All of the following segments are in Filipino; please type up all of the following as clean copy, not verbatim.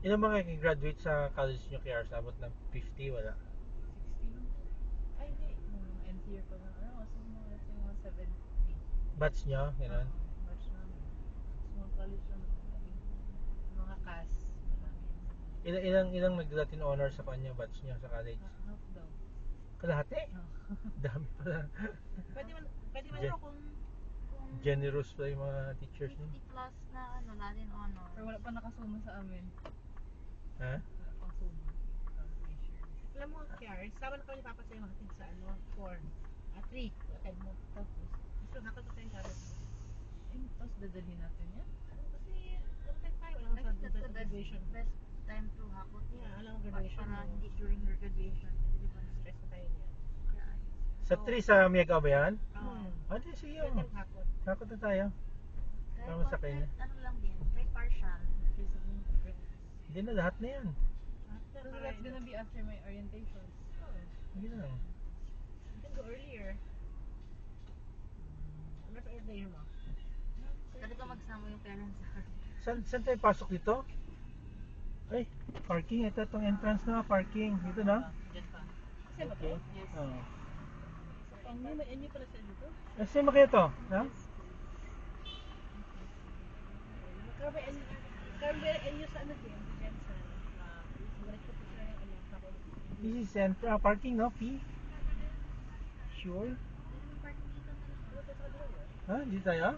Ilan mga graduate sa college nyo kaya sabot ng 50, wala? 16? Ay, hindi. Mga end year pa lang. Ano, kasi mga, let's say, mga 70. Batch nyo, gano'n? Batch namin. Small college naman. Mga CAS, marami. Ilang nagdating honor sa kanya, batch nyo sa college? Half daw. Kalahati? Oh. Dami pala. Pwede man Gen- kung Generous pa yung mga teachers nyo. 50 plus na ano, natin honor. Pero wala pa nakasuma sa amin. Ha? Wala pang suma. Pressure. Alam mo, Kiar, sama na kami ni Papa sa'yo hatid sa 4. 3. Hatid mo. Tapos, gusto hakot pa tayong gamit mo. Eh, tapos dadalhin natin yan? Kasi, content tayo. Alam mo I sa think that's the graduation. best time to hakot. Yeah, alam mo graduation Para mo. hindi during your graduation. Kasi di ba Stress na tayo niya. kaya Sa 3 sa Miagaw ba yan? Oo. Di sige Pwede oh. tayong hakot. Hakot na tayo. kahit Tama sa kanya. ano lang din, kahit partial. Hindi na, lahat na yan. So that's gonna be after my orientation. Hindi na lang. You can go earlier. Ano pa earlier mo? Pwede ko magsama yung parents. Saan tayo pasok dito? Ay, parking. Ito itong entrance na, parking. Dito na? Diyan pa. Kasi ba Okay. to? Yes. Oh. May pala sa dito? Kasi makaya to, ha? Carver and yung sa ano din? Diyan sa... Balik ko po siya ng ano. This is central parking, no? P? Sure? Parking dito na lang. Ha? Dito tayo?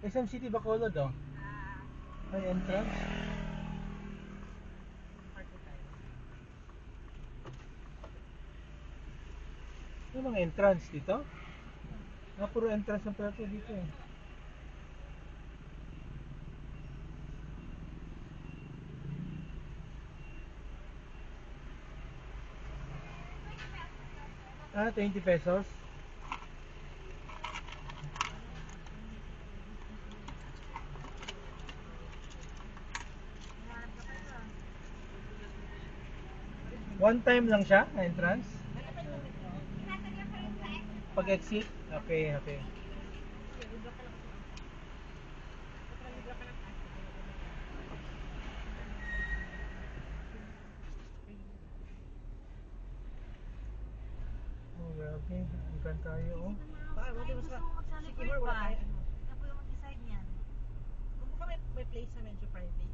SM City Bacolod, oh. Ay, entrance. Yung mga entrance dito? Puro entrance ng pala dito eh. ₱20. One time lang siya, entrance? Pag-exit? Okay, okay. Oh, grabe. Ikan tayo, oh. Baka mo Gusto mo mag-celebrate wala pa? tayo ano. Ano po yung mag-decide niyan? Kung baka may place na medyo private.